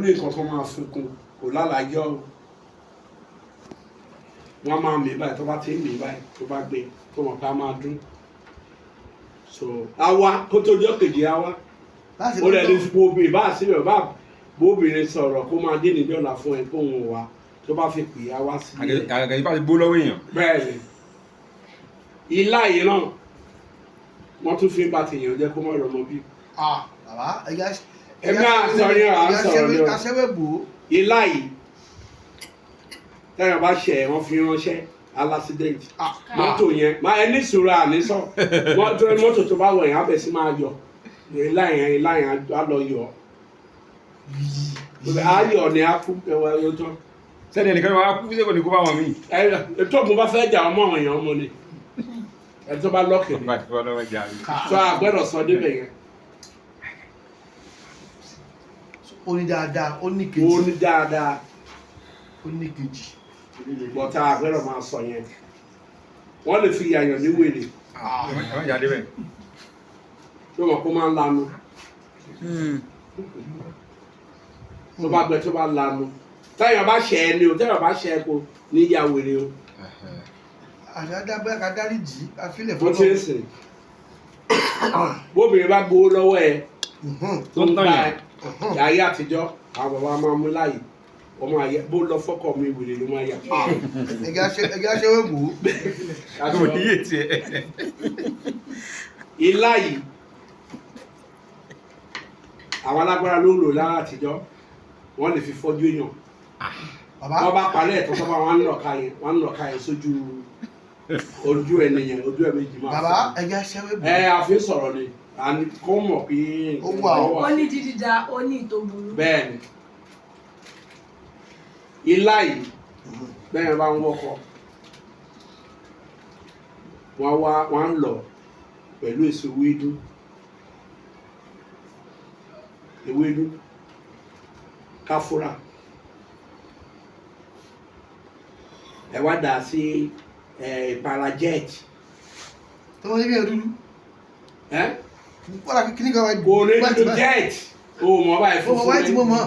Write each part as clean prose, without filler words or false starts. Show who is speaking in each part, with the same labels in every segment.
Speaker 1: ní nǹkan tó máa fi kún kò lálàájọ́ wọ́n máa mì báyìí tó bá ti ń mì báyìí tó bá gbé tó mọ̀ pé a máa dún so àwa kó tó jọ́ kejì àwa ó lè ní bóbi bá síbẹ̀ bá bóbìnrin sọ̀rọ̀ kó máa dé níjọ́la fún ẹ kóhun wá tó bá fi pè á wá sílé.
Speaker 2: àgàgà yìí bá ti gbó lọ́wọ́ èèyàn.
Speaker 1: bẹ́ẹ̀ni ilá yìí náà wọ́n tún fi ń bá tèèyàn jẹ́ kó má rọmọ bí.
Speaker 3: bàbá ẹ̀yà
Speaker 1: ẹ̀mí àsọ̀rí àsọ̀rọ̀ ni o
Speaker 3: ṣẹ́wé bò ó.
Speaker 1: ilá yìí tẹ́yàn bá ṣẹ̀ wọ́n fi ránṣẹ́ alásídẹ́ǹtì mọ́tò yẹn máa ẹni ìṣòro àníṣọ́ mọ́tò tó bá wọ̀ yẹn á bẹ̀ sí máa yọ ilá yẹn á lọ yọ ayọ̀ ni a kú ẹwà lójọ́.
Speaker 2: sẹ́ni ẹnìkan wá kú sí kò ní kó bá wọn mí.
Speaker 1: ètò mo bá fẹ́ jà ọmọ èèyàn ọmọ ni ẹ tó bá lọ́kì ni tó àgbẹ̀rọ̀ sọ débẹ̀ yẹn.
Speaker 3: ó ní dáadáa ó ní kejì.
Speaker 1: ó ní dáadáa
Speaker 3: ó ní kejì.
Speaker 1: bọ́tà àgbẹ̀rọ̀ máa sọ yẹn wọ́n lè fi yàyàn ní wèrè.
Speaker 2: àwọn ìyá débẹ̀.
Speaker 1: tó mọ̀ kó máa ń lanu. tó bá gbẹ tó bá lanu táyà bá ṣe ẹ ní o táyà bá ṣe ẹ kó ní ìyá wèrè o.
Speaker 3: àdádábẹ́ àdádárí jì àfilẹ̀
Speaker 1: fọ́tọ́. ó ti ń sìn bóbìnrin bá gbowó lọ́wọ́ ẹ tó ń bá ẹ ayé àtijọ́ àwọn bàbá máa mú láàyè ọmọ àyẹ bó lọ fọ́kọ̀ mi wèrè ló máa yà.
Speaker 3: ẹ̀gá ṣe wé wò ó.
Speaker 2: àti òníyè tiẹ̀.
Speaker 1: ilá yìí àwọn alágbára ló ń lò lára àtijọ́ wọ́n lè fi fọ́jú èèyàn wọ́n bá palẹ̀ ẹ̀tọ́ sọ́fà wọn ń lọ̀ka yẹn sójú ojú ẹnìyàn ojú ẹ̀ méjì máa fọ́.
Speaker 3: bàbá ẹ̀gá ṣe wé bò ó.
Speaker 1: àfi sọ̀rọ̀ ni kó mọ̀ pé
Speaker 4: ó ní dídídá ó ní ìtò burú.
Speaker 1: bẹ́ẹ̀ni ilá yìí bẹ́ẹ̀ bá ń wọ́kọ̀ wọ́n ń lọ pẹ̀lú èso ewédú káfúrà ẹ wá dà sí parajet.
Speaker 3: tó wọ́n yẹ dúdú. wọ́n la kíní kan wá.
Speaker 1: kò ní dúdú jet o mọ̀ báyìí fún
Speaker 3: fún mi. mo wáyé tí mo mọ̀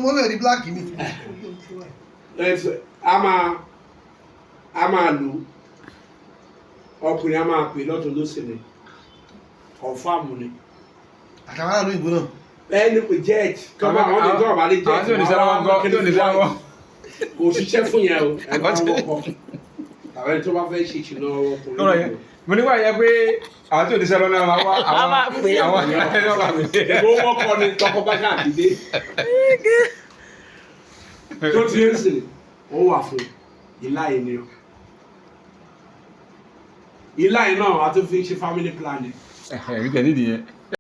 Speaker 3: mo bẹ̀rẹ̀ ní black mi. a máa lò
Speaker 1: ọkùnrin a máa pè lọ́tún lósì ni kọ̀fáàmù ni.
Speaker 3: àtàwọn aráàlú ìbò náà.
Speaker 1: ẹni pé jet kọ́mọ àwọn ọmọ ìjọba lè jet
Speaker 2: àwọn tí ò ní sára wọn gbọ́ tí ò ní sára wọn.
Speaker 1: kò ṣiṣẹ́ fún yẹn o ẹ bá wọ́pọ̀ àwọn ẹni tó bá fẹ́ ṣe ìṣìnà ọkùnrin.
Speaker 2: mo ní wà yẹ pé àwọn tí ò ní sára náà máa wá àwọn ẹni ọba mi.
Speaker 1: ìbò wọ́pọ̀ ni tọkọ bá ṣàdìdé tó ti ń sìn ó wà fún ilá yìí ni o ilá yìí náà a tún fi ṣe family planning.
Speaker 2: ẹ̀rí tẹ̀ nídìí yẹn.